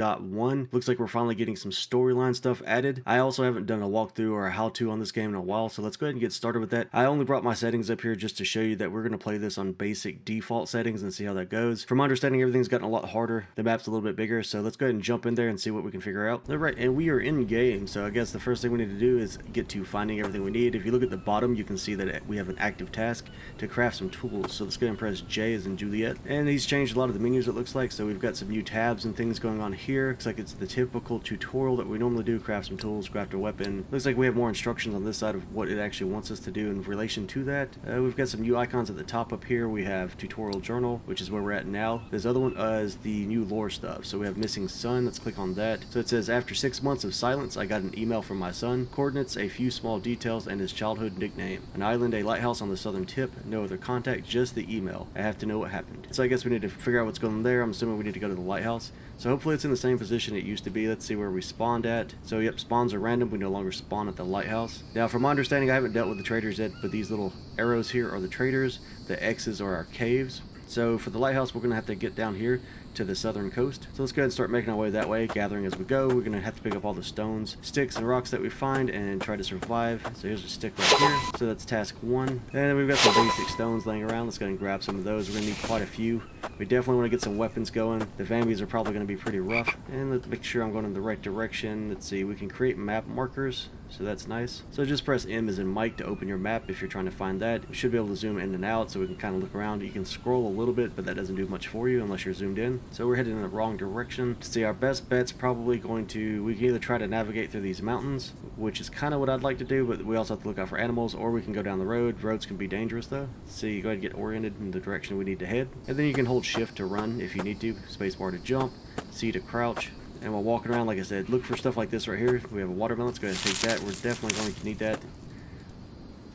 1. Looks like we're finally getting some storyline stuff added. I also haven't done a walkthrough or a how-to on this game in a while, so let's go ahead and get started with that. I only brought my settings up here just to show you that we're going to play this on basic default settings and see how that goes. From my understanding, everything's gotten a lot harder. The map's a little bit bigger, so let's go ahead and jump in there and see what we can figure out. Alright, and we are in game, so I guess the first thing we need to do is get to finding everything we need. If you look at the bottom, you can see that we have an active task to craft some tools. So let's go ahead and press J as in Juliet. And he's changed a lot of the menus, it looks like, so we've got some new tabs and things going on here. Looks like it's the typical tutorial that we normally do: craft some tools, craft a weapon. Looks like we have more instructions on this side of what it actually wants us to do in relation to that. We've got some new icons at the top up here. We have tutorial journal, which is where we're at now. This other one is the new lore stuff. So we have missing son. Let's click on that. So it says, after 6 months of silence, I got an email from my son. Coordinates, a few small details, and his childhood nickname. An island, a lighthouse on the southern tip. No other contact, just the email. I have to know what happened. So I guess we need to figure out what's going on there. I'm assuming we need to go to the lighthouse. So hopefully it's in the same position it used to be. Let's see where we spawned at. So yep, spawns are random. We no longer spawn at the lighthouse. Now, from my understanding, I haven't dealt with the traders yet, but these little arrows here are the traders. The X's are our caves. So for the lighthouse, we're going to have to get down here to the southern coast. So let's go ahead and start making our way that way, gathering as we go. We're going to have to pick up all the stones, sticks, and rocks that we find and try to survive. So here's a stick right here. So that's task 1. And then we've got some basic stones laying around. Let's go ahead and grab some of those. We're going to need quite a few. We definitely want to get some weapons going. The Vambies are probably going to be pretty rough. And let's make sure I'm going in the right direction. Let's see, we can create map markers. So that's nice. So just press M as in Mike to open your map if you're trying to find that. We should be able to zoom in and out so we can kind of look around. You can scroll a little bit, but that doesn't do much for you unless you're zoomed in. So we're heading in the wrong direction. See, our best bet's probably going to, we can either try to navigate through these mountains, which is kind of what I'd like to do, but we also have to look out for animals, or we can go down the road. Roads can be dangerous though. So you go ahead and get oriented in the direction we need to head. And then you can hold shift to run if you need to, spacebar to jump, C to crouch. And while walking around, like I said, look for stuff like this right here. We have a watermelon. Let's go ahead and take that. We're definitely going to need that.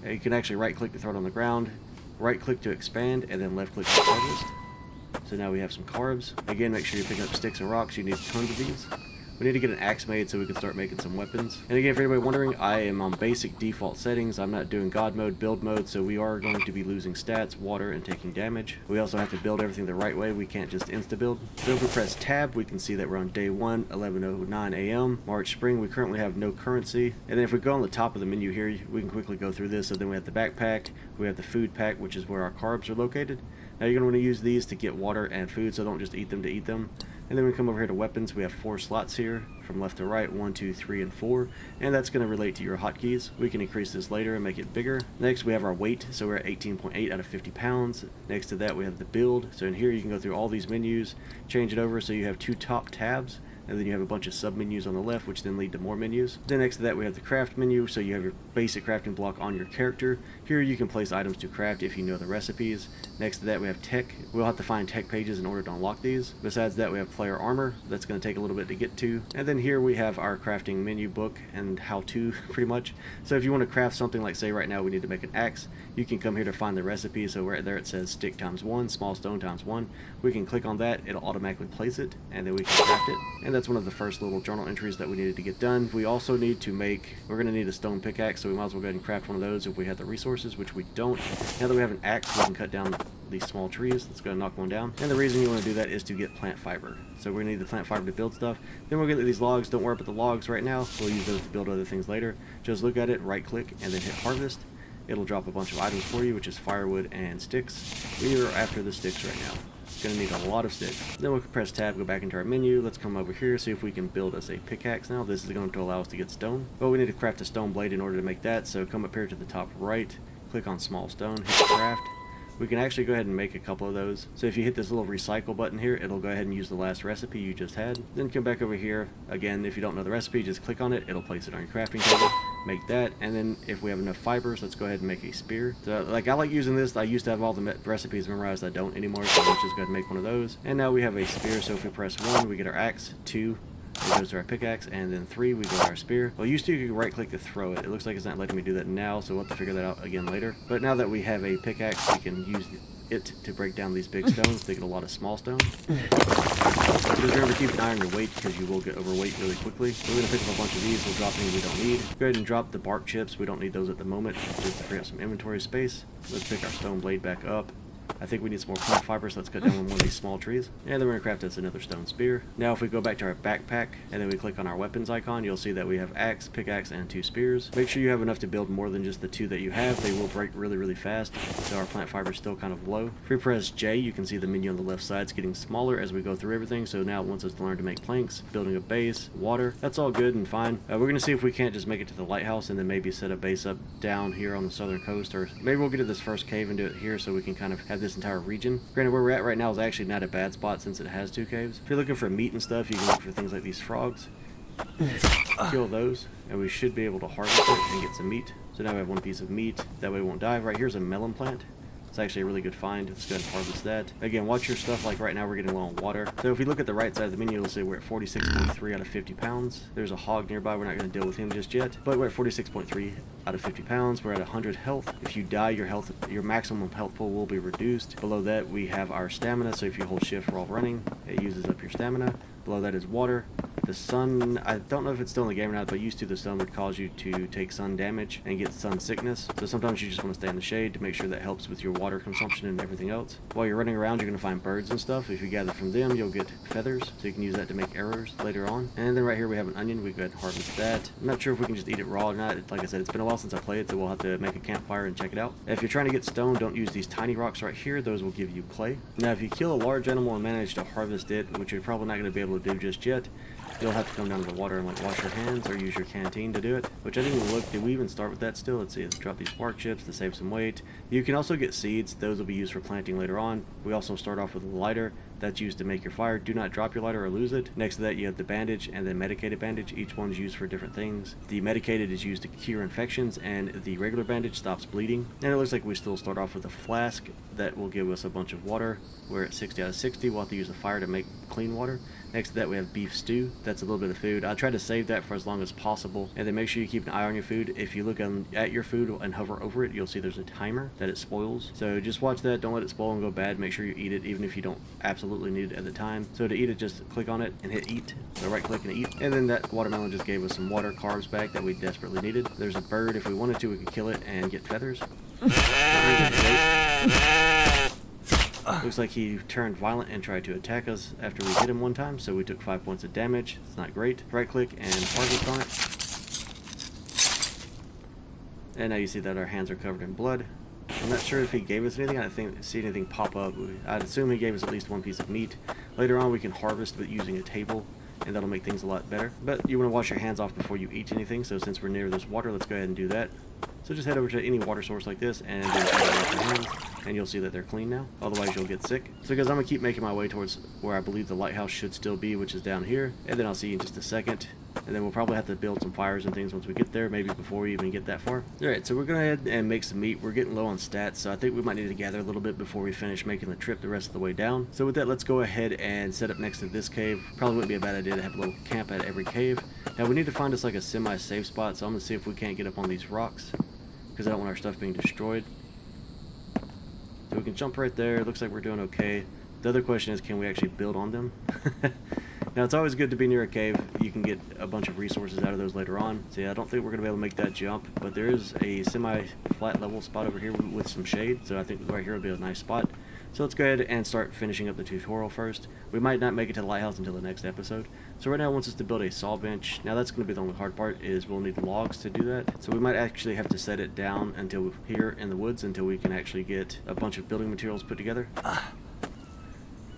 You can actually right click to throw it on the ground, right click to expand, and then left click to harvest. So now we have some carbs. Again, make sure you pick up sticks and rocks. You need tons of these. We need to get an axe made so we can start making some weapons. And again, for anybody wondering, I am on basic default settings. I'm not doing God mode, build mode, so we are going to be losing stats, water, and taking damage. We also have to build everything the right way. We can't just insta-build. So if we press tab, we can see that we're on day 1, 11:09 a.m. March spring. We currently have no currency. And then if we go on the top of the menu here, we can quickly go through this. So then we have the backpack, we have the food pack, which is where our carbs are located. Now you're going to want to use these to get water and food, so don't just eat them to eat them. And then we come over here to weapons. We have 4 slots here from left to right, 1, 2, 3, and 4. And that's going to relate to your hotkeys. We can increase this later and make it bigger. Next, we have our weight. So we're at 18.8 out of 50 pounds. Next to that, we have the build. So in here, you can go through all these menus, change it over so you have 2 top tabs. And then you have a bunch of sub menus on the left, which then lead to more menus. Then next to that, we have the craft menu, so you have your basic crafting block on your character. Here you can place items to craft if you know the recipes. Next to that, we have tech. We'll have to find tech pages in order to unlock these. Besides that, we have player armor. That's going to take a little bit to get to. And then here we have our crafting menu book and how to, pretty much. So if you want to craft something like, say right now we need to make an axe, you can come here to find the recipe. So right there it says stick times 1, small stone times 1. We can click on that, it'll automatically place it, and then we can craft it. And that's one of the first little journal entries that we needed to get done. We also need to make, we're going to need a stone pickaxe, so we might as well go ahead and craft one of those if we have the resources, which we don't. Now that we have an axe, we can cut down these small trees. Let's go and knock one down. And the reason you want to do that is to get plant fiber. So we're going to need the plant fiber to build stuff. Then we'll get these logs. Don't worry about the logs right now. We'll use those to build other things later. Just look at it, right click, and then hit harvest. It'll drop a bunch of items for you, which is firewood and sticks. We are after the sticks right now. Going to need a lot of sticks. Then we can press tab, go back into our menu. Let's come over here, see if we can build us a pickaxe now. This is going to allow us to get stone. But we need to craft a stone blade in order to make that. So come up here to the top right, click on small stone, hit craft. We can actually go ahead and make a couple of those. So if you hit this little recycle button here, it'll go ahead and use the last recipe you just had. Then come back over here. Again, if you don't know the recipe, just click on it. It'll place it on your crafting table. Make that. And then if we have enough fibers, let's go ahead and make a spear. So like I like using this. I used to have all the recipes memorized. I don't anymore. So let's just go ahead and make one of those. And now we have a spear. So if we press 1, we get our axe. 2, it goes to our pickaxe, and then 3, we go to our spear. Well, used to you could right click to throw it. It looks like it's not letting me do that now, so we'll have to figure that out again later. But now that we have a pickaxe, we can use it to break down these big stones to get a lot of small stones. Just remember to keep an eye on your weight because you will get overweight really quickly. We're going to pick up a bunch of these. We'll drop things we don't need. Go ahead and drop the bark chips. We don't need those at the moment, just to free up some inventory space. Let's pick our stone blade back up. I think we need some more plant fiber, so let's cut down one of these small trees. And then we're going to craft us another stone spear. Now if we go back to our backpack, and then we click on our weapons icon, you'll see that we have axe, pickaxe, and 2 spears. Make sure you have enough to build more than just the 2 that you have. They will break really, really fast, so our plant fiber is still kind of low. If we press J, you can see the menu on the left side is getting smaller as we go through everything, so now it wants us to learn to make planks, building a base, water. That's all good and fine. We're going to see if we can't just make it to the lighthouse and then maybe set a base up down here on the southern coast, or maybe we'll get to this first cave and do it here so we can kind of have this entire region. Granted, where we're at right now is actually not a bad spot since it has 2 caves. If you're looking for meat and stuff, you can look for things like these frogs. Kill those, and we should be able to harvest it and get some meat. So now we have 1 piece of meat, that way we won't die. Right here's a melon plant. It's actually a really good find. Let's go ahead and harvest that. Again, watch your stuff. Like right now we're getting low on water. So if we look at the right side of the menu, you'll see we're at 46.3 out of 50 pounds. There's a hog nearby. We're not going to deal with him just yet. But we're at 46.3 out of 50 pounds. We're at 100 health. If you die, your maximum health pool will be reduced. Below that, we have our stamina. So if you hold shift while running, it uses up your stamina. Below that is water. The sun, I don't know if it's still in the game or not, but used to the sun would cause you to take sun damage and get sun sickness. So sometimes you just want to stay in the shade to make sure that helps with your water consumption and everything else. While you're running around, you're going to find birds and stuff. If you gather from them, you'll get feathers, so you can use that to make arrows later on. And then right here we have an onion. We go ahead and harvest that. I'm not sure if we can just eat it raw or not. Like I said, it's been a while since I played it, so we'll have to make a campfire and check it out. If you're trying to get stone, don't use these tiny rocks right here. Those will give you clay. Now, if you kill a large animal and manage to harvest it, which you're probably not going to be able to do just yet, you'll have to come down to the water and like wash your hands or use your canteen to do it, which I didn't even look. Did we even start with that still? Let's see. Let's drop these bark chips to save some weight. You can also get seeds. Those will be used for planting later on. We also start off with a lighter. That's used to make your fire. Do not drop your lighter or lose it. Next to that, you have the bandage and then medicated bandage. Each one's used for different things. The medicated is used to cure infections, and the regular bandage stops bleeding. And it looks like we still start off with a flask that will give us a bunch of water. We're at 60 out of 60. We'll have to use the fire to make clean water. Next to that, we have beef stew. That's a little bit of food. I try to save that for as long as possible. And then make sure you keep an eye on your food. If you look at your food and hover over it, you'll see there's a timer that it spoils. So just watch that. Don't let it spoil and go bad. Make sure you eat it, even if you don't absolutely need it at the time. So to eat it, just click on it and hit eat. So right click and eat. And then that watermelon just gave us some water, carbs back that we desperately needed. There's a bird. If we wanted to, we could kill it and get feathers. Looks like he turned violent and tried to attack us after we hit him one time, so we took 5 points of damage. It's not great. Right click and harvest on it. And now you see that our hands are covered in blood. I'm not sure if he gave us anything. I didn't see anything pop up. I'd assume he gave us at least 1 piece of meat. Later on we can harvest with using a table, and that'll make things a lot better. But you want to wash your hands off before you eat anything, so since we're near this water, let's go ahead and do that. So just head over to any water source like this and then wash your hands, and you'll see that they're clean now. Otherwise you'll get sick. So guys, I'm going to keep making my way towards where I believe the lighthouse should still be, which is down here. And then I'll see you in just a second. And then we'll probably have to build some fires and things once we get there, maybe before we even get that far. Alright, so we're going to head and make some meat. We're getting low on stats, so I think we might need to gather a little bit before we finish making the trip the rest of the way down. So with that, let's go ahead and set up next to this cave. Probably wouldn't be a bad idea to have a little camp at every cave. Now we need to find us like a semi-safe spot, so I'm going to see if we can't get up on these rocks, because I don't want our stuff being destroyed. So we can jump right there. Looks like we're doing okay. The other question is, can we actually build on them? Now, it's always good to be near a cave. You can get a bunch of resources out of those later on. So yeah, I don't think we're going to be able to make that jump, but there is a semi-flat level spot over here with some shade, so I think right here will be a nice spot. So let's go ahead and start finishing up the tutorial first. We might not make it to the lighthouse until the next episode. So right now it wants us to build a saw bench. Now that's going to be the only hard part, is we'll need logs to do that. So we might actually have to set it down until here in the woods until we can actually get a bunch of building materials put together.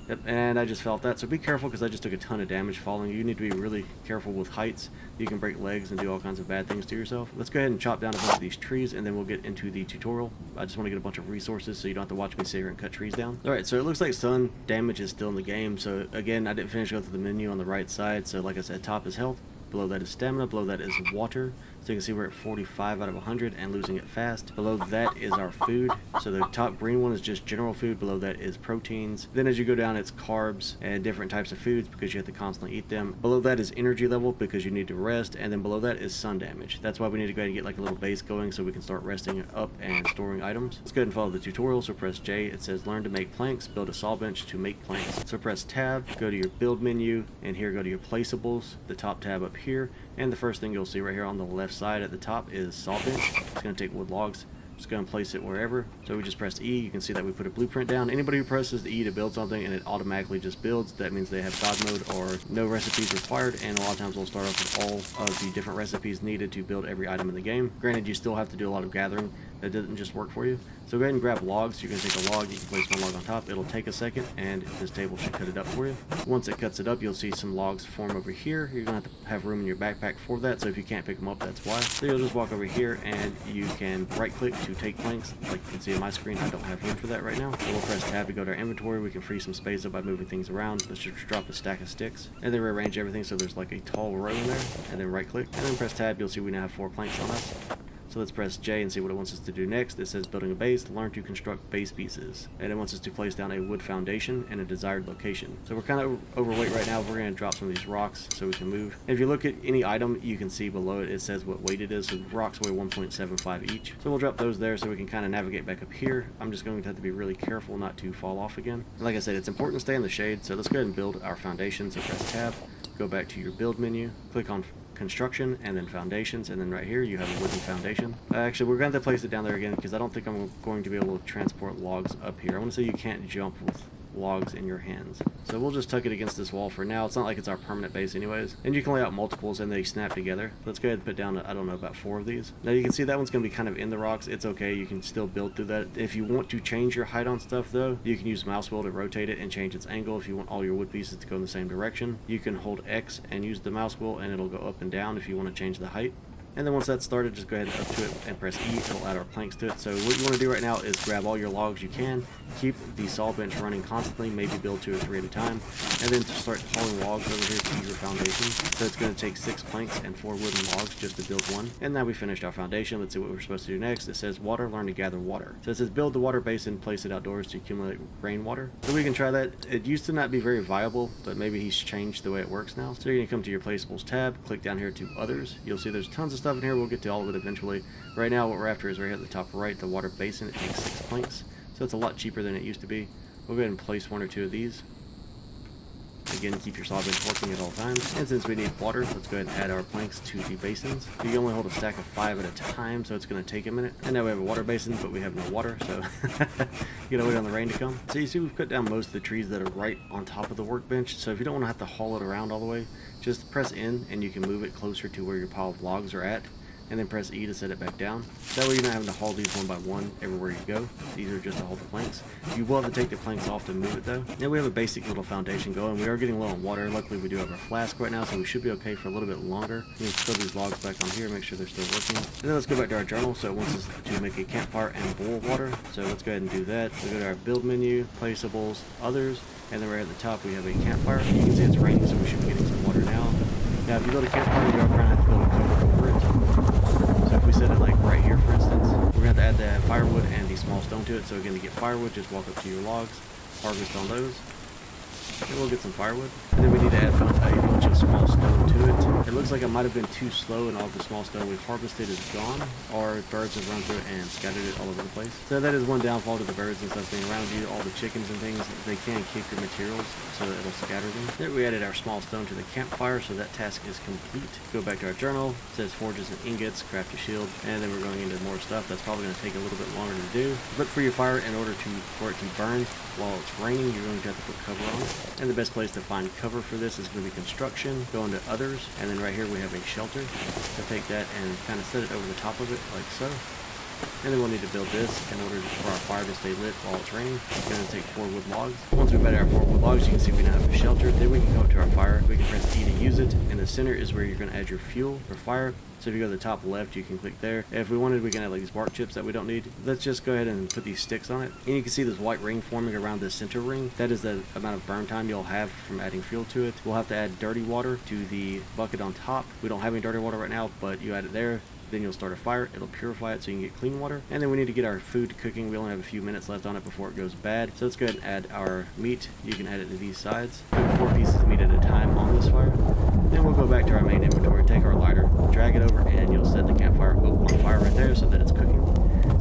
Yep, and I just felt that, so be careful because I just took a ton of damage falling. You need to be really careful with heights. You can break legs and do all kinds of bad things to yourself. Let's go ahead and chop down a bunch of these trees, and then we'll get into the tutorial. I just want to get a bunch of resources so you don't have to watch me sit here and cut trees down. Alright, so it looks like sun damage is still in the game. So again, I didn't finish going through the menu on the right side. So like I said, top is health. Below that is stamina. Below that is water. So you can see we're at 45 out of 100 and losing it fast. Below that is our food. So the top green one is just general food. Below that is proteins. Then as you go down, it's carbs and different types of foods because you have to constantly eat them. Below that is energy level because you need to rest. And then below that is sun damage. That's why we need to go ahead and get like a little base going so we can start resting up and storing items. Let's go ahead and follow the tutorial. So press J. It says learn to make planks. Build a saw bench to make planks. So press tab. Go to your build menu. And here go to your placeables. The top tab up here. And the first thing you'll see right here on the left side at the top is saw bench. It's going to take wood logs. Just go and place it wherever. So we just pressed E. You can see that we put a blueprint down. Anybody who presses the E to build something and it automatically just builds, that means they have God mode or no recipes required, and a lot of times we'll start off with all of the different recipes needed to build every item in the game. Granted, you still have to do a lot of gathering. That doesn't just work for you. So go ahead and grab logs. You can take a log, you can place one log on top. It'll take a second, and this table should cut it up for you. Once it cuts it up, you'll see some logs form over here. You're going to have room in your backpack for that, so if you can't pick them up, that's why. So you'll just walk over here, and you can right-click to take planks. Like you can see on my screen, I don't have room for that right now. So we'll press tab to go to our inventory. We can free some space up by moving things around. Let's just drop a stack of sticks, and then rearrange everything so there's like a tall row in there, and then right-click, and then press tab. You'll see we now have 4 planks on us. So let's press J and see what it wants us to do next. It says building a base, learn to construct base pieces. And it wants us to place down a wood foundation in a desired location. So we're kind of overweight right now. We're going to drop some of these rocks so we can move. And if you look at any item, you can see below it, it says what weight it is. So rocks weigh 1.75 each. So we'll drop those there so we can kind of navigate back up here. I'm just going to have to be really careful not to fall off again. Like I said, it's important to stay in the shade. So let's go ahead and build our foundation. So press tab, go back to your build menu, click on construction, and then foundations, and then right here you have a wooden foundation. Actually, we're going to place it down there again because I don't think I'm going to be able to transport logs up here. I want to say you can't jump with logs in your hands. So we'll just tuck it against this wall for now. It's not like it's our permanent base anyways. And you can lay out multiples and they snap together. Let's go ahead and put down, I don't know, about 4 of these. Now you can see that one's going to be kind of in the rocks. It's okay. You can still build through that. If you want to change your height on stuff though, you can use mouse wheel to rotate it and change its angle. If you want all your wood pieces to go in the same direction, you can hold X and use the mouse wheel and it'll go up and down if you want to change the height. And then once that's started, just go ahead and up to it and press E. It'll add our planks to it. So what you want to do right now is grab all your logs you can, keep the saw bench running constantly, maybe build 2 or 3 at a time, and then start hauling logs over here to your foundation. So it's going to take 6 planks and 4 wooden logs just to build one. And now we finished our foundation. Let's see what we're supposed to do next. It says water, learn to gather water. So it says build the water basin, place it outdoors to accumulate rainwater. So we can try that. It used to not be very viable, but maybe he's changed the way it works now. So you're going to come to your placeables tab, click down here to others. You'll see there's tons of stuff in here. We'll get to all of it eventually. Right now what we're after is right here at the top right, the water basin. It takes 6 planks, so it's a lot cheaper than it used to be. We'll go ahead and place 1 or 2 of these. Again, keep your saw bench working at all times. And since we need water, let's go ahead and add our planks to the basins. You can only hold a stack of 5 at a time, so it's going to take a minute. And now we have a water basin, but we have no water, so you gotta wait on the rain to come. So you see we've cut down most of the trees that are right on top of the workbench, so if you don't want to have to haul it around all the way, just press N and you can move it closer to where your pile of logs are at. And then press E to set it back down. That way you're not having to haul these one by one everywhere you go. These are just to hold the planks. You will have to take the planks off to move it though. Now we have a basic little foundation going. We are getting low on water. Luckily we do have our flask right now, so we should be okay for a little bit longer. We can throw these logs back on here, make sure they're still working. And then let's go back to our journal. So it wants us to make a campfire and boil water. So let's go ahead and do that. So go to our build menu, placeables, others, and then right at the top we have a campfire. You can see it's raining, so we should be getting some water now. Now if you build a campfire, you're going to have to build a cover over it. So if we set it like right here, for instance, we're going to have to add the firewood and the small stone to it. So again, to get firewood, just walk up to your logs, harvest on those, and we'll get some firewood. And then we need to add a bunch of small stone to it. It looks like it might have been too slow and all the small stone we've harvested is gone, or birds have run through it and scattered it all over the place. So that is one downfall to the birds and stuff being around you. All the chickens and things, they can kick your materials, so it'll scatter them. Then we added our small stone to the campfire, so that task is complete. Go back to our journal. It says forges and ingots, craft a shield, and then we're going into more stuff. That's probably going to take a little bit longer to do. But for your fire, in order for it to burn while it's raining, you're going to have to put cover on it. And the best place to find cover for this is going to be construction. Go into others, and then right here we have a shelter. So take that and kind of set it over the top of it like so. And then we'll need to build this in order for our fire to stay lit while it's raining. It's going to take 4 wood logs. Once we've added our 4 wood logs, you can see we now have a shelter. Then we can go up to our fire. We can press E to use it. In the center is where you're going to add your fuel for fire. So if you go to the top left, you can click there. If we wanted, we can add like these bark chips that we don't need. Let's just go ahead and put these sticks on it. And you can see this white ring forming around the center ring. That is the amount of burn time you'll have from adding fuel to it. We'll have to add dirty water to the bucket on top. We don't have any dirty water right now, but you add it there. Then you'll start a fire. It'll purify it so you can get clean water. And then we need to get our food cooking. We only have a few minutes left on it before it goes bad. So let's go ahead and add our meat. You can add it to these sides. Put 4 pieces of meat at a time on this fire. Then we'll go back to our main inventory, take our lighter, drag it over, and you'll set the campfire on fire right there so that it's cooking.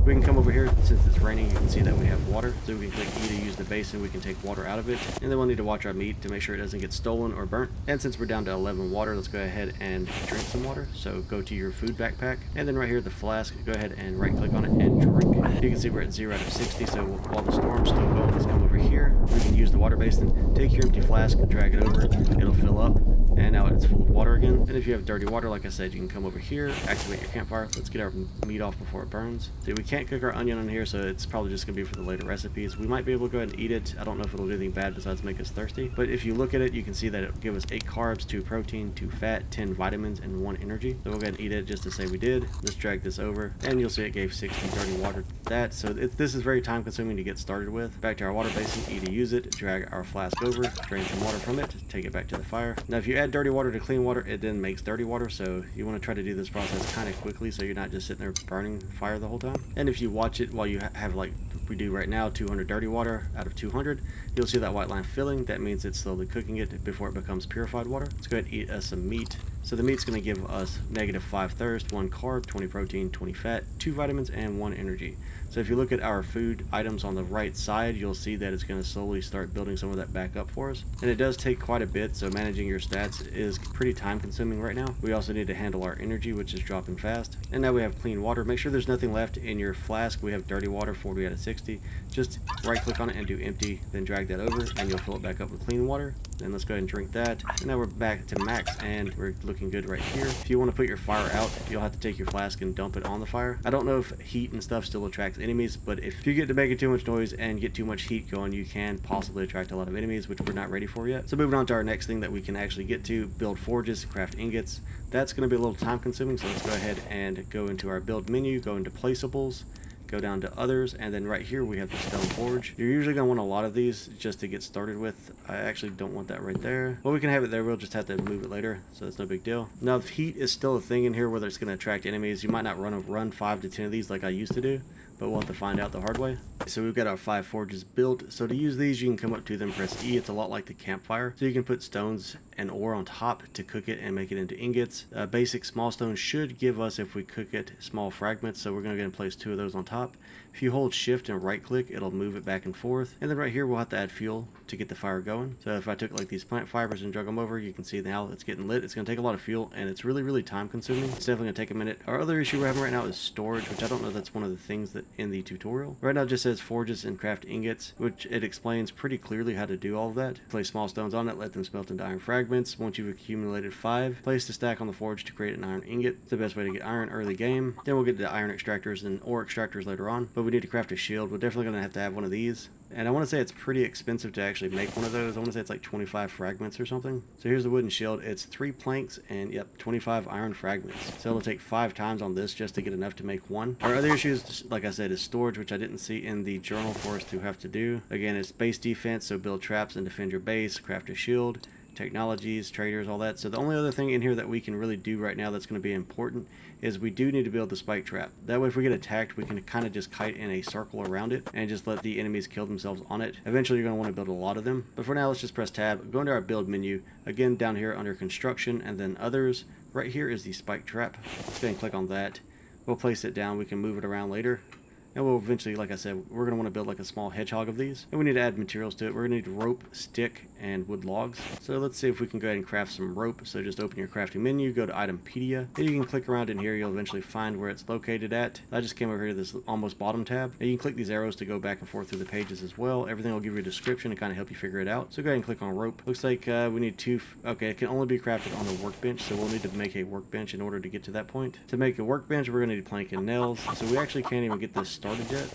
We can come over here, since it's raining, you can see that we have water. So we can click E to use the basin, we can take water out of it. And then we'll need to watch our meat to make sure it doesn't get stolen or burnt. And since we're down to 11 water, let's go ahead and drink some water. So go to your food backpack, and then right here, the flask, go ahead and right click on it and drink. You can see we're at 0 out of 60, so while the storm's still going, let's come over here. We can use the water basin, take your empty flask, drag it over, it'll fill up. And now it's full of water again. And if you have dirty water, like I said, you can come over here, activate your campfire. Let's get our meat off before it burns. See, we can't cook our onion on here, so it's probably just going to be for the later recipes. We might be able to go ahead and eat it. I don't know if it'll do anything bad besides make us thirsty. But if you look at it, you can see that it'll give us 8 carbs, 2 protein, 2 fat, 10 vitamins, and 1 energy. So we'll go ahead and eat it just to say we did. Let's drag this over, and you'll see it gave 60 dirty water to that. So this is very time consuming to get started with. Back to our water basin, E to use it, drag our flask over, drain some water from it, take it back to the fire. Now if you add dirty water to clean water, it then makes dirty water, so you want to try to do this process kind of quickly so you're not just sitting there burning fire the whole time. And if you watch it while you have, like we do right now, 200 dirty water out of 200, you'll see that white line filling. That means it's slowly cooking it before it becomes purified water. Let's go ahead and eat us some meat. So the meat's going to give us -5 thirst, 1 carb, 20 protein, 20 fat, 2 vitamins, and 1 energy. So if you look at our food items on the right side, you'll see that it's going to slowly start building some of that back up for us. And it does take quite a bit, so managing your stats is pretty time consuming right now. We also need to handle our energy, which is dropping fast. And now we have clean water. Make sure there's nothing left in your flask. We have dirty water, 40 out of 60. Just right click on it and do empty, then drag that over, and you'll fill it back up with clean water. Then let's go ahead and drink that. And now we're back to max, and we're looking good right here. If you want to put your fire out, you'll have to take your flask and dump it on the fire. I don't know if heat and stuff still attracts enemies, but if you get to making too much noise and get too much heat going, you can possibly attract a lot of enemies, which we're not ready for yet. So moving on to our next thing that we can actually get to, build forges, craft ingots. That's going to be a little time consuming, so let's go ahead and go into our build menu, go into placeables, go down to others, and then right here we have the stone forge. You're usually going to want a lot of these just to get started with. I actually don't want that right there. Well, we can have it there, we'll just have to move it later, so that's no big deal. Now if heat is still a thing in here, whether it's going to attract enemies, you might not run 5 to 10 of these like I used to do, but we'll have to find out the hard way. So we've got our 5 forges built. So to use these, you can come up to them, press E. It's a lot like the campfire. So you can put stones and ore on top to cook it and make it into ingots. Basic small stones should give us, if we cook it, small fragments. So we're going to go ahead and place 2 of those on top. If you hold shift and right click, it'll move it back and forth. And then right here, we'll have to add fuel to get the fire going. So if I took like these plant fibers and drug them over, you can see now it's getting lit. It's going to take a lot of fuel, and it's really, really time consuming. It's definitely going to take a minute. Our other issue we're having right now is storage, which I don't know if that's one of the things that in the tutorial. Right now it just says forges and craft ingots, which it explains pretty clearly how to do all of that. Place small stones on it, let them smelt into iron fragments. Once you've accumulated 5, place the stack on the forge to create an iron ingot. It's the best way to get iron early game. Then we'll get the iron extractors and ore extractors later on, but we need to craft a shield. We're definitely going to have one of these. And I want to say it's pretty expensive to actually make one of those. I want to say it's like 25 fragments or something. So here's the wooden shield. It's 3 planks and, yep, 25 iron fragments. So it'll take 5 times on this just to get enough to make one. Our other issues, like I said, is storage, which I didn't see in the journal for us to have to do. Again, it's base defense, so build traps and defend your base, craft a shield, technologies, traders, all that. So the only other thing in here that we can really do right now that's going to be important is we do need to build the spike trap. That way if we get attacked, we can kind of just kite in a circle around it and just let the enemies kill themselves on it. Eventually you're going to want to build a lot of them, but for now let's just press tab, go into our build menu, again down here under construction and then others. Right here is the spike trap. Let's go ahead and click on that. We'll place it down, we can move it around later. And we'll eventually, like I said, we're going to want to build like a small hedgehog of these. And we need to add materials to it. We're going to need rope, stick, and wood logs. So let's see if we can go ahead and craft some rope. So just open your crafting menu, go to Itempedia. And you can click around in here. You'll eventually find where it's located at. I just came over here to this almost bottom tab. And you can click these arrows to go back and forth through the pages as well. Everything will give you a description to kind of help you figure it out. So go ahead and click on rope. Looks like we need 2. Okay, it can only be crafted on the workbench. So we'll need to make a workbench in order to get to that point. To make a workbench, we're going to need plank and nails. So we actually can't even get this started yet.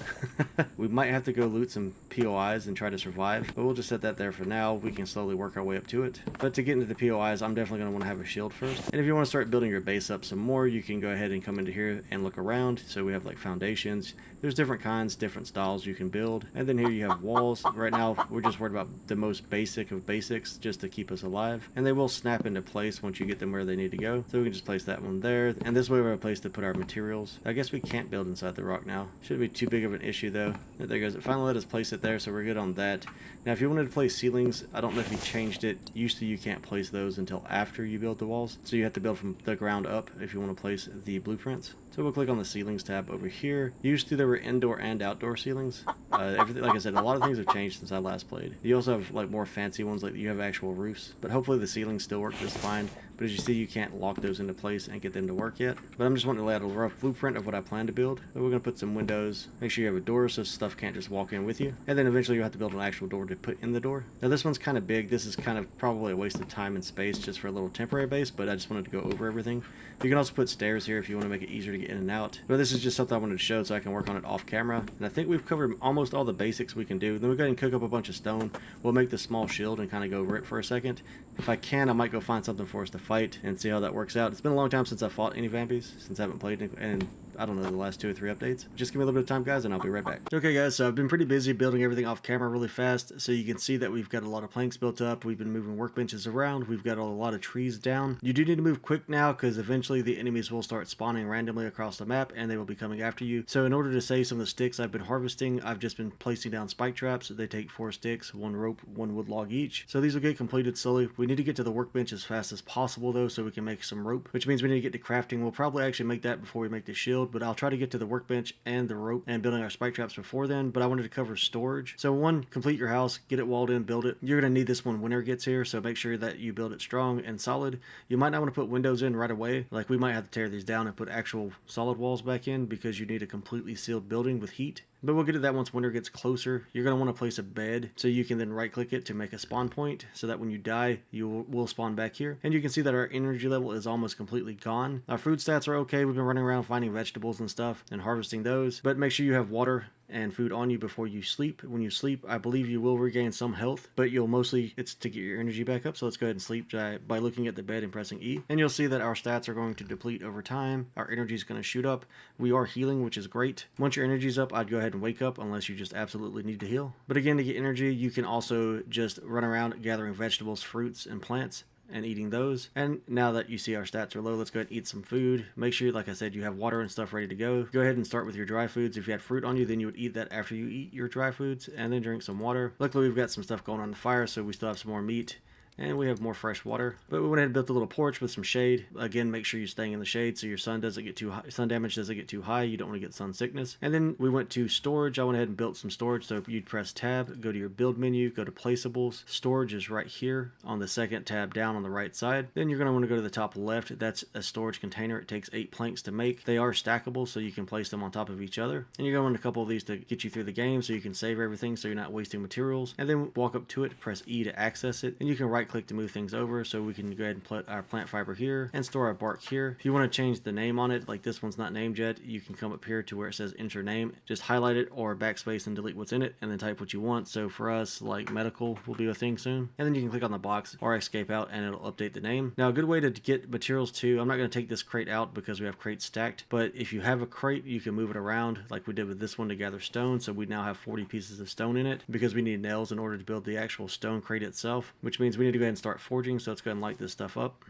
We might have to go loot some POIs and try to survive, but we'll just set that there for now. We can slowly work our way up to it. But to get into the POIs, I'm definitely going to want to have a shield first. And if you want to start building your base up some more, you can go ahead and come into here and look around. So we have like foundations. There's different kinds, different styles you can build. And then here you have walls. Right now, we're just worried about the most basic of basics just to keep us alive. And they will snap into place once you get them where they need to go. So we can just place that one there. And this way we have a place to put our materials. I guess we can't build inside the rock now. Should be too big of an issue though. There goes. It finally let us place it there, so we're good on that. Now, if you wanted to place ceilings, I don't know if he changed it. Used to, you can't place those until after you build the walls, so you have to build from the ground up if you want to place the blueprints. So we'll click on the ceilings tab over here. Used to, there were indoor and outdoor ceilings. Everything, like I said, a lot of things have changed since I last played. You also have like more fancy ones, like you have actual roofs, but hopefully the ceilings still work just fine. But as you see, you can't lock those into place and get them to work yet. But I'm just wanting to lay out a rough blueprint of what I plan to build. But we're going to put some windows. Make sure you have a door so stuff can't just walk in with you. And then eventually you'll have to build an actual door to put in the door. Now this one's kind of big. This is kind of probably a waste of time and space just for a little temporary base, but I just wanted to go over everything. You can also put stairs here if you want to make it easier to get in and out. But this is just something I wanted to show so I can work on it off camera. And I think we've covered almost all the basics we can do. Then we'll go ahead and cook up a bunch of stone. We'll make the small shield and kind of go over it for a second. If I can, I might go find something for us to fight and see how that works out. It's been a long time since I fought any vampies, since I haven't played in I don't know, the last 2 or 3 updates. Just give me a little bit of time, guys, and I'll be right back. Okay, guys, so I've been pretty busy building everything off camera really fast, so you can see that we've got a lot of planks built up. We've been moving workbenches around. We've got a lot of trees down. You do need to move quick now, because eventually the enemies will start spawning randomly across the map, and they will be coming after you. So in order to save some of the sticks I've been harvesting, I've just been placing down spike traps. They take 4 sticks, 1 rope, 1 wood log each. So these will get completed slowly. We need to get to the workbench as fast as possible, though, so we can make some rope, which means we need to get to crafting. We'll probably actually make that before we make the shield, but I'll try to get to the workbench and the rope and building our spike traps before then. But I wanted to cover storage. So 1, complete your house, get it walled in, build it. You're going to need this when winter gets here, so make sure that you build it strong and solid. You might not want to put windows in right away. Like, we might have to tear these down and put actual solid walls back in, because you need a completely sealed building with heat. But we'll get to that once winter gets closer. You're going to want to place a bed, so you can then right click it to make a spawn point, so that when you die, you will spawn back here. And you can see that our energy level is almost completely gone. Our food stats are okay. We've been running around finding vegetables and stuff and harvesting those, but make sure you have water and food on you before you sleep. When you sleep, I believe you will regain some health, but you'll mostly, it's to get your energy back up. So let's go ahead and sleep by looking at the bed and pressing E. And you'll see that our stats are going to deplete over time. Our energy is going to shoot up. We are healing, which is great. Once your energy's up, I'd go ahead and wake up unless you just absolutely need to heal. But again, to get energy, you can also just run around gathering vegetables, fruits, and plants and eating those. And now that you see our stats are low, let's go ahead and eat some food. Make sure, like I said, you have water and stuff ready to go. Go ahead and start with your dry foods. If you had fruit on you, then you would eat that after you eat your dry foods, and then drink some water. Luckily, we've got some stuff going on the fire, so we still have some more meat. And we have more fresh water. But we went ahead and built a little porch with some shade. Again, make sure you're staying in the shade so your sun doesn't get too high. Sun damage doesn't get too high. You don't want to get sun sickness. And then we went to storage. I went ahead and built some storage. So you'd press tab, go to your build menu, go to placeables. Storage is right here on the second tab down on the right side. Then you're going to want to go to the top left. That's a storage container. It takes 8 planks to make. They are stackable, so you can place them on top of each other. And you're going to want a couple of these to get you through the game so you can save everything so you're not wasting materials. And then walk up to it, press E to access it. And you can right click to move things over, so we can go ahead and put our plant fiber here and store our bark here. If you want to change the name on it, like this one's not named yet, you can come up here to where it says enter name, just highlight it or backspace and delete what's in it, and then type what you want. So for us, like medical will be a thing soon, and then you can click on the box or escape out and it'll update the name. Now, a good way to get materials too, I'm not going to take this crate out because we have crates stacked, but if you have a crate, you can move it around like we did with this one to gather stone. So we now have 40 pieces of stone in it because we need nails in order to build the actual stone crate itself, which means we need to go ahead and start forging. So let's go ahead and light this stuff up.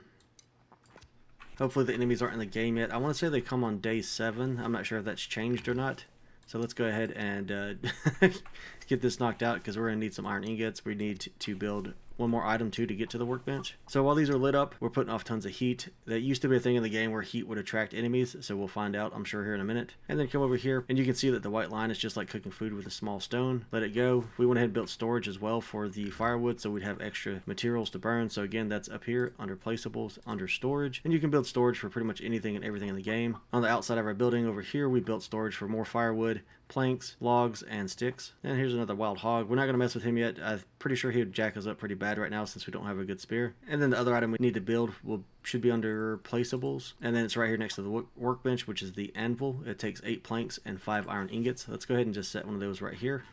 Hopefully the enemies aren't in the game yet. I want to say they come on day 7. I'm not sure if that's changed or not. So let's go ahead and get this knocked out because we're going to need some iron ingots. We need to build one more item too to get to the workbench. So while these are lit up, we're putting off tons of heat. That used to be a thing in the game where heat would attract enemies, so we'll find out, I'm sure, here in a minute. And then come over here, and you can see that the white line is just like cooking food with a small stone. Let it go. We went ahead and built storage as well for the firewood, so we'd have extra materials to burn. So again, that's up here under placeables, under storage. And you can build storage for pretty much anything and everything in the game. On the outside of our building over here, we built storage for more firewood, planks, logs, and sticks. And here's another wild hog. We're not going to mess with him yet. I'm pretty sure he would jack us up pretty bad right now since we don't have a good spear. And then the other item we need to build should be under placeables. And then it's right here next to the workbench, which is the anvil. It takes 8 planks and 5 iron ingots. Let's go ahead and just set one of those right here.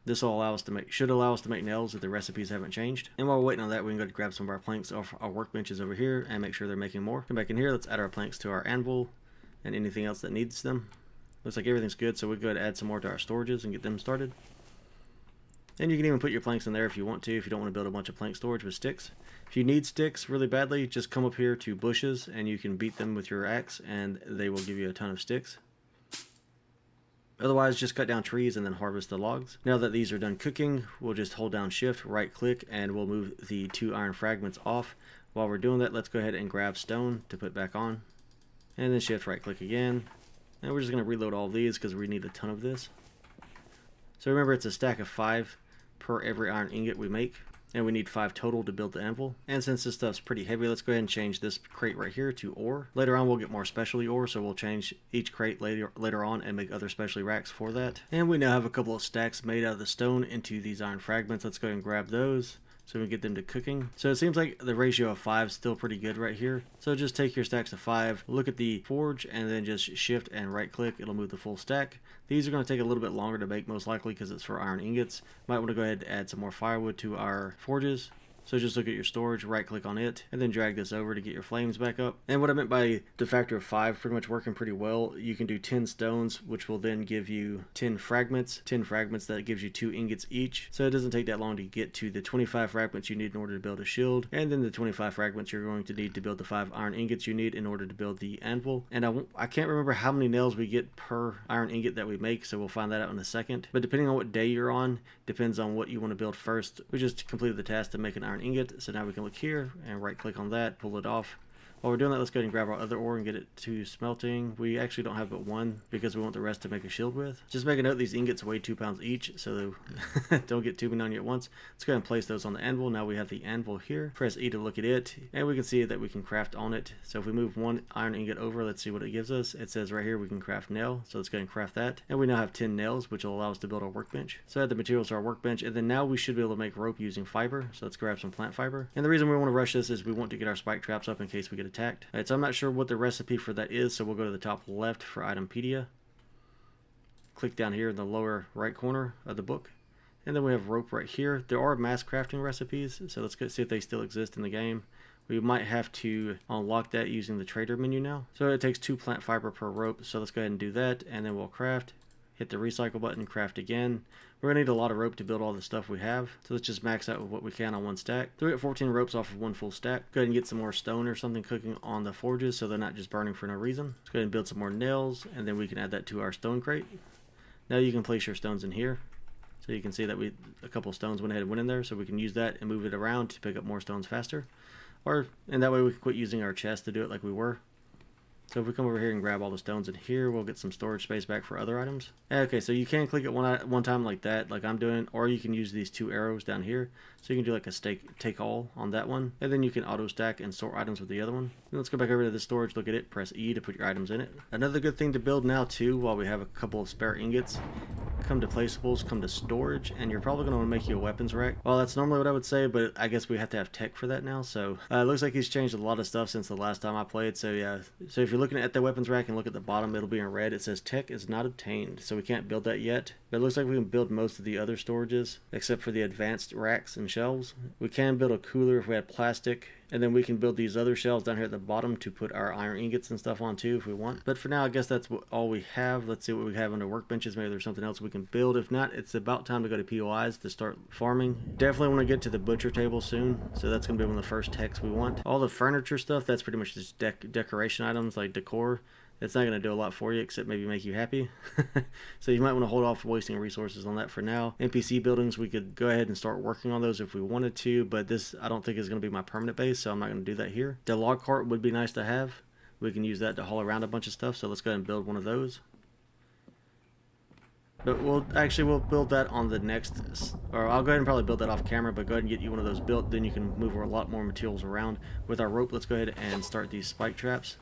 This will allow us to should allow us to make nails if the recipes haven't changed. And while we're waiting on that, we can go to grab some of our planks off our workbenches over here and make sure they're making more. Come back in here. Let's add our planks to our anvil and anything else that needs them. Looks like everything's good, so we'll go ahead and add some more to our storages and get them started. And you can even put your planks in there if you want to, if you don't want to build a bunch of plank storage with sticks. If you need sticks really badly, just come up here to bushes and you can beat them with your axe and they will give you a ton of sticks. Otherwise, just cut down trees and then harvest the logs. Now that these are done cooking, we'll just hold down shift, right click, and we'll move the 2 iron fragments off. While we're doing that, let's go ahead and grab stone to put back on. And then shift right click again. And we're just going to reload all of these because we need a ton of this. So remember, it's a stack of 5 per every iron ingot we make. And we need 5 total to build the anvil. And since this stuff's pretty heavy, let's go ahead and change this crate right here to ore. Later on, we'll get more specialty ore, so we'll change each crate later on and make other specialty racks for that. And we now have a couple of stacks made out of the stone into these iron fragments. Let's go ahead and grab those so we can get them to cooking. So it seems like the ratio of 5 is still pretty good right here. So just take your stacks of 5, look at the forge, and then just shift and right click. It'll move the full stack. These are going to take a little bit longer to make, most likely because it's for iron ingots. Might want to go ahead and add some more firewood to our forges. So just look at your storage, right click on it, and then drag this over to get your flames back up. And what I meant by the factor of 5 pretty much working pretty well, you can do 10 stones, which will then give you 10 fragments. 10 fragments, that gives you 2 ingots each. So it doesn't take that long to get to the 25 fragments you need in order to build a shield. And then the 25 fragments you're going to need to build the 5 iron ingots you need in order to build the anvil. And I can't remember how many nails we get per iron ingot that we make, so we'll find that out in a second. But depending on what day you're on, depends on what you want to build first. We just completed the task to make an iron ingot, so now we can look here and right click on that, pull it off. While we're doing that, let's go ahead and grab our other ore and get it to smelting. We actually don't have but 1 because we want the rest to make a shield with. Just make a note, these ingots weigh 2 pounds each, so don't get too many on you at once. Let's go ahead and place those on the anvil. Now we have the anvil here. Press E to look at it, and we can see that we can craft on it. So if we move 1 iron ingot over, let's see what it gives us. It says right here we can craft nail, so let's go ahead and craft that. And we now have 10 nails, which will allow us to build our workbench. So add the materials to our workbench, and then now we should be able to make rope using fiber. So let's grab some plant fiber. And the reason we want to rush this is we want to get our spike traps up in case we get attacked. Alright, so I'm not sure what the recipe for that is, so we'll go to the top left for Itempedia. Click down here in the lower right corner of the book. And then we have rope right here. There are mass crafting recipes, so let's go see if they still exist in the game. We might have to unlock that using the trader menu now. So it takes 2 plant fiber per rope, so let's go ahead and do that, and then we'll craft. Hit the recycle button, craft again. We're going to need a lot of rope to build all the stuff we have. So let's just max out with what we can on 1 stack. So we get 14 ropes off of 1 full stack. Go ahead and get some more stone or something cooking on the forges so they're not just burning for no reason. Let's go ahead and build some more nails, and then we can add that to our stone crate. Now you can place your stones in here. So you can see that a couple of stones went ahead and went in there, so we can use that and move it around to pick up more stones faster. And that way we can quit using our chest to do it like we were. So if we come over here and grab all the stones in here, we'll get some storage space back for other items. Okay, so you can click it one time like that, like I'm doing, or you can use these 2 arrows down here. So you can do like a take all on that one, and then you can auto stack and sort items with the other one. Then let's go back over to the storage, look at it, press E to put your items in it. Another good thing to build now too, while we have a couple of spare ingots, come to placeables, come to storage, and you're probably going to want to make you a weapons rack. Well, that's normally what I would say, but I guess we have to have tech for that now. So it looks like he's changed a lot of stuff since the last time I played. So yeah, so if you're looking at the weapons rack and look at the bottom, it'll be in red. It says tech is not obtained, so we can't build that yet. But it looks like we can build most of the other storages, except for the advanced racks and shelves. We can build a cooler if we had plastic, and then we can build these other shelves down here at the bottom to put our iron ingots and stuff on too if we want. But for now, I guess that's all we have. Let's see what we have under workbenches. Maybe there's something else we can build. If not, it's about time to go to POIs to start farming. Definitely want to get to the butcher table soon, so that's going to be one of the first techs we want. All the furniture stuff, that's pretty much just decoration items like decor. It's not going to do a lot for you except maybe make you happy. So you might want to hold off wasting resources on that for now. NPC buildings, we could go ahead and start working on those if we wanted to, but this I don't think is going to be my permanent base, so I'm not going to do that here. The log cart would be nice to have. We can use that to haul around a bunch of stuff, so let's go ahead and build one of those. But we'll build that on the next, or I'll go ahead and probably build that off camera, but go ahead and get you one of those built, then you can move a lot more materials around. With our rope, let's go ahead and start these spike traps.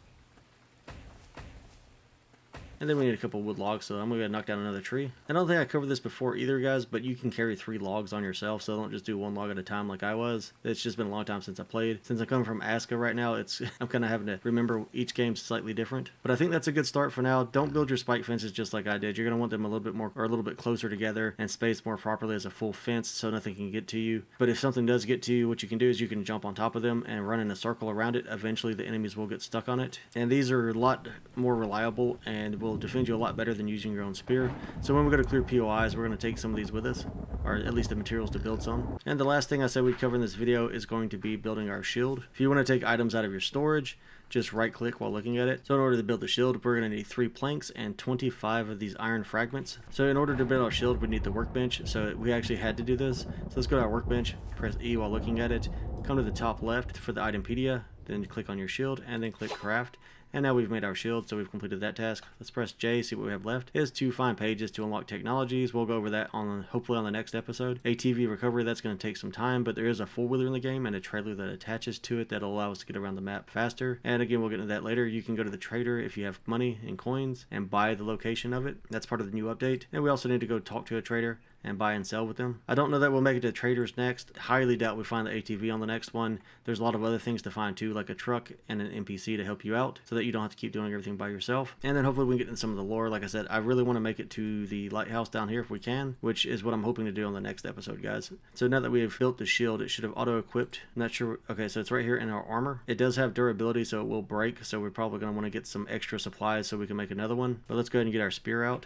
And then we need a couple wood logs, so I'm going to knock down another tree. I don't think I covered this before either, guys, but you can carry 3 logs on yourself, so don't just do 1 log at a time like I was. It's just been a long time since I played. Since I'm coming from Aska right now, I'm kind of having to remember each game's slightly different. But I think that's a good start for now. Don't build your spike fences just like I did. You're going to want them a little bit more, or a little bit closer together and spaced more properly as a full fence so nothing can get to you. But if something does get to you, what you can do is you can jump on top of them and run in a circle around it. Eventually the enemies will get stuck on it. And these are a lot more reliable and will will defend you a lot better than using your own spear. So when we go to clear POIs, we're going to take some of these with us, or at least the materials to build some. And the last thing I said we'd cover in this video is going to be building our shield. If you want to take items out of your storage, just right click while looking at it. So in order to build the shield, we're going to need 3 planks and 25 of these iron fragments. So in order to build our shield, we need the workbench. So we actually had to do this. So let's go to our workbench, press E while looking at it, come to the top left for the itempedia, then you click on your shield and then click craft. And now we've made our shield, so we've completed that task. Let's press J, see what we have left. Is 2 find pages to unlock technologies. We'll go over that on hopefully on the next episode. ATV recovery, that's going to take some time, but there is a 4-wheeler in the game and a trailer that attaches to it that'll allow us to get around the map faster. And again, we'll get into that later. You can go to the trader if you have money and coins and buy the location of it. That's part of the new update. And we also need to go talk to a trader and buy and sell with them. I don't know that we'll make it to traders next. Highly doubt we find the ATV on the next one. There's a lot of other things to find too, like a truck and an NPC to help you out so that you don't have to keep doing everything by yourself. And then hopefully we can get into some of the lore. Like I said, I really want to make it to the lighthouse down here if we can, which is what I'm hoping to do on the next episode, guys. So now that we have built the shield, it should have auto-equipped. Not sure. Okay, so it's right here in our armor. It does have durability, so it will break. So we're probably going to want to get some extra supplies so we can make another one. But let's go ahead and get our spear out.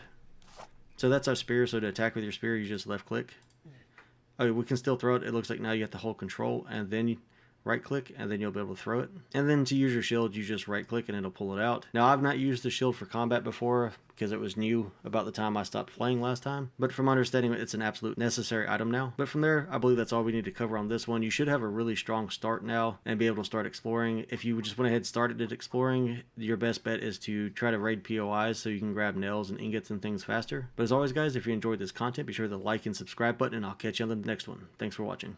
So that's our spear. So to attack with your spear, you just left click. Okay, we can still throw it. It looks like now you have to hold control and then you right click and then you'll be able to throw it. And then to use your shield, you just right click and it'll pull it out. Now I've not used the shield for combat before because it was new about the time I stopped playing last time. But from my understanding, it's an absolute necessary item now. But from there, I believe that's all we need to cover on this one. You should have a really strong start now and be able to start exploring. If you just went ahead and started it exploring, your best bet is to try to raid POIs so you can grab nails and ingots and things faster. But as always, guys, if you enjoyed this content, be sure to like and subscribe button and I'll catch you on the next one. Thanks for watching.